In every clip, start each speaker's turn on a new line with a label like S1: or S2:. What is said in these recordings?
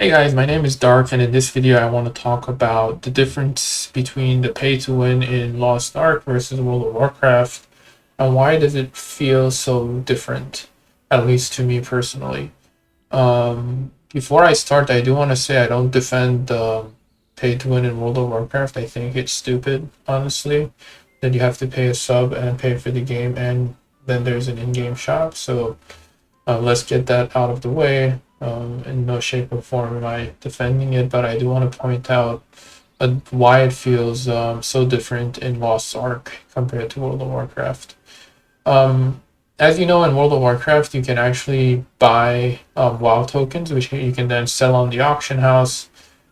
S1: Hey guys, my name is Dark, and in this video I want to talk about the difference between the pay to win in Lost Ark versus World of Warcraft, and why does it feel so different, at least to me personally. Before I start, I do want to say I don't defend pay to win in World of Warcraft. I think it's stupid, honestly, that you have to pay a sub and pay for the game, and then there's an in-game shop. So let's get that out of the way. In no shape or form am I defending it, but I do want to point out why it feels so different in Lost Ark compared to World of Warcraft. Um, as you know, in World of Warcraft, you can actually buy WoW tokens, which you can then sell on the auction house,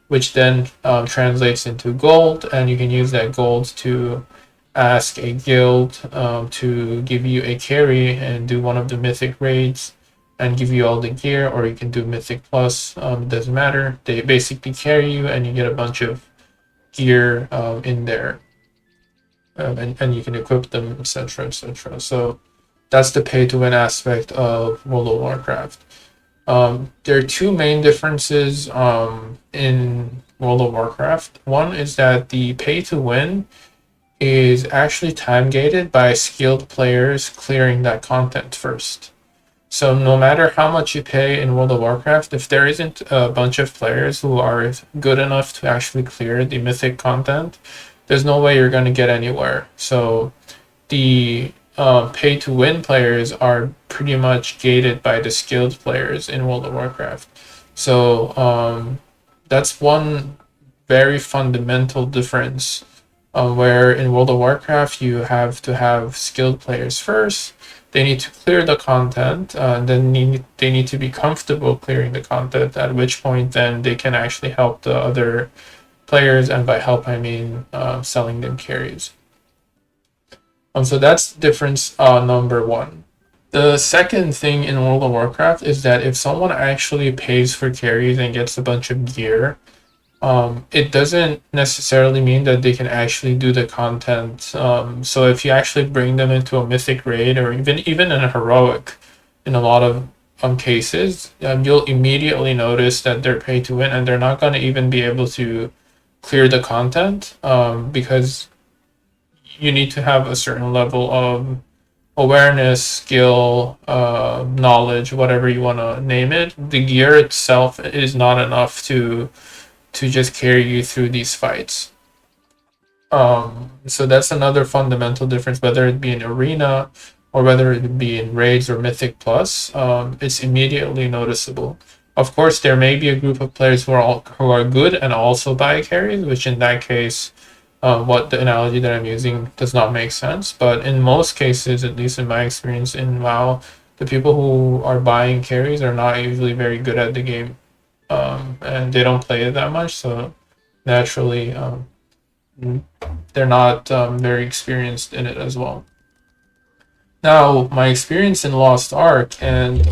S1: which then translates into gold, and you can use that gold to ask a guild to give you a carry and do one of the mythic raids and give you all the gear, or you can do mythic plus. It doesn't matter. They basically carry you, and you get a bunch of gear in there, and you can equip them, etc., etc. So that's the pay to win aspect of World of Warcraft. There are two main differences in World of Warcraft. One is that the pay to win is actually time gated by skilled players clearing that content first. So no matter how much you pay in World of Warcraft, if there isn't a bunch of players who are good enough to actually clear the mythic content, there's no way you're going to get anywhere. So the pay to win players are pretty much gated by the skilled players in World of Warcraft. So that's one very fundamental difference, where in World of Warcraft you have to have skilled players first. They need to clear the content, then they need to be comfortable clearing the content, at which point then they can actually help the other players, and by help I mean selling them carries. So that's difference number one. The second thing in World of Warcraft is that if someone actually pays for carries and gets a bunch of gear, it doesn't necessarily mean that they can actually do the content. So if you actually bring them into a mythic raid, or even in a heroic, in a lot of cases, you'll immediately notice that they're pay to win, and they're not going to even be able to clear the content, because you need to have a certain level of awareness, skill, knowledge, whatever you want to name it. The gear itself is not enough to just carry you through these fights. So that's another fundamental difference, whether it be in arena or whether it be in raids or mythic plus. It's immediately noticeable. Of course, there may be a group of players who are good and also buy carries, which in that case, what the analogy that I'm using does not make sense. But in most cases, at least in my experience in WoW, the people who are buying carries are not usually very good at the game, and they don't play it that much, so naturally they're not very experienced in it as well. Now, my experience in Lost Ark, and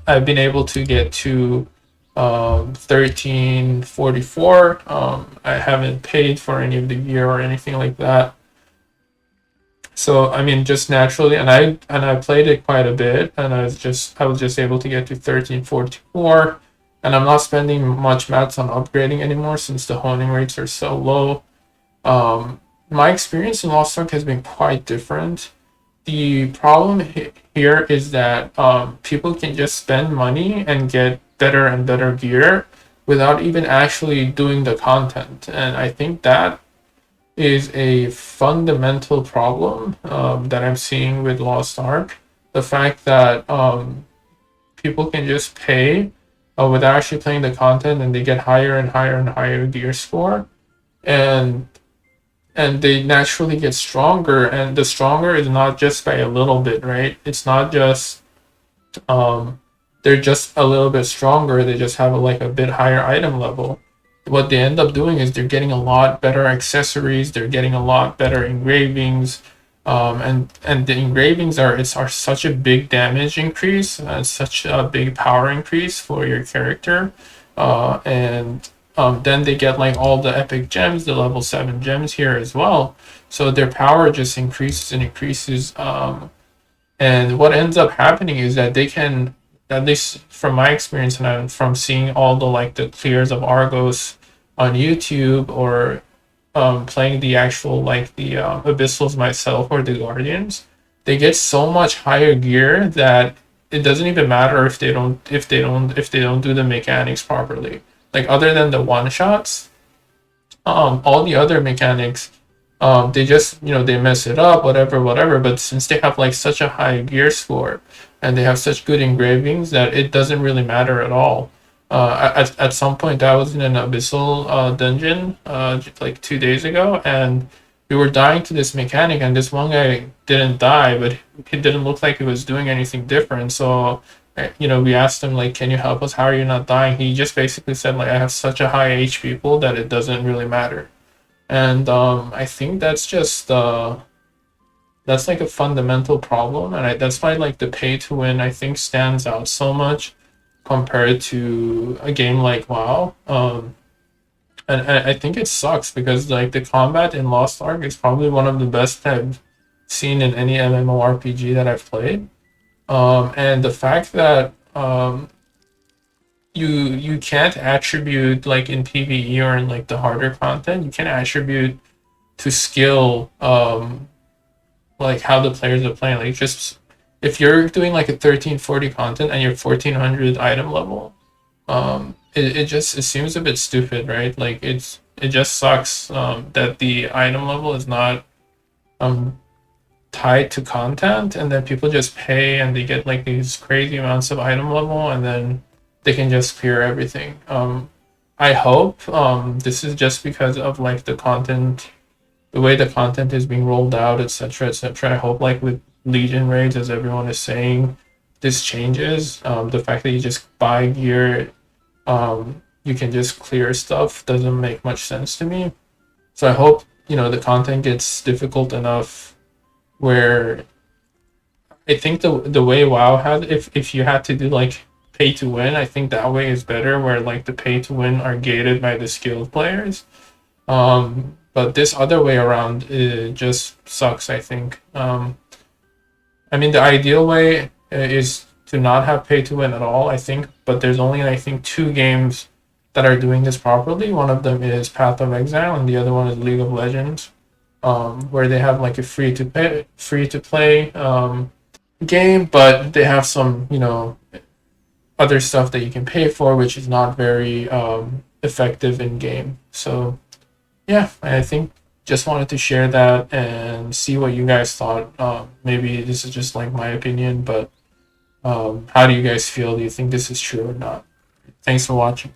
S1: I've been able to get to 1344. I haven't paid for any of the gear or anything like that. So I mean, just naturally, and I played it quite a bit, and I was just able to get to 1344, and I'm not spending much mats on upgrading anymore since the honing rates are so low. My experience in Lost Ark has been quite different. The problem here is that people can just spend money and get better and better gear without even actually doing the content, and I think that is a fundamental problem that I'm seeing with Lost Ark. The fact that people can just pay without actually playing the content, and they get higher and higher and higher gear score, and they naturally get stronger. And the stronger is not just by a little bit, right? It's not just they're just a little bit stronger. They just have like a bit higher item level. What they end up doing is they're getting a lot better accessories. They're getting a lot better engravings, and the engravings are such a big damage increase and such a big power increase for your character, and then they get like all the epic gems, the level 7 gems here as well. So their power just increases and increases. And what ends up happening is that they can at least from my experience and from seeing all the like the clears of Argos on YouTube, or playing the actual like the Abyssals myself or the Guardians, they get so much higher gear that it doesn't even matter if they don't do the mechanics properly. Like other than the one shots, all the other mechanics, they just they mess it up, whatever, whatever. But since they have like such a high gear score and they have such good engravings, that it doesn't really matter at all. At some point, I was in an abyssal dungeon like 2 days ago, and we were dying to this mechanic, and this one guy didn't die, but he didn't look like he was doing anything different. So we asked him like, "Can you help us? How are you not dying?" He just basically said like, "I have such a high HP pool that it doesn't really matter." And I think that's like a fundamental problem, and that's why like the pay to win I think stands out so much compared to a game like WoW. And I think it sucks because like the combat in Lost Ark is probably one of the best I've seen in any MMORPG that I've played. And the fact that you can't attribute like in PvE or in like the harder content, you can attribute to skill, like how the players are playing. Like just if you're doing like a 1340 content and you're 1400 item level, it seems a bit stupid, right? Like it just sucks that the item level is not um tied to content, and then people just pay and they get like these crazy amounts of item level, and then they can just clear everything. I hope this is just because of like the content, the way the content is being rolled out, etc., etc. I hope like with Legion raids, as everyone is saying, this changes. The fact that you just buy gear, you can just clear stuff doesn't make much sense to me. So I hope the content gets difficult enough where I think the way WoW had, if you had to do like pay to win, I think that way is better, where like the pay to win are gated by the skilled players. But this other way around, it just sucks, I think. I mean, the ideal way is to not have pay to win at all, I think, but there's only, I think, two games that are doing this properly. One of them is Path of Exile, and the other one is League of Legends, where they have like a free to play game, but they have some, other stuff that you can pay for, which is not very effective in game. So yeah, I think just wanted to share that and see what you guys thought. Maybe this is just like my opinion, but how do you guys feel? Do you think this is true or not? Thanks for watching.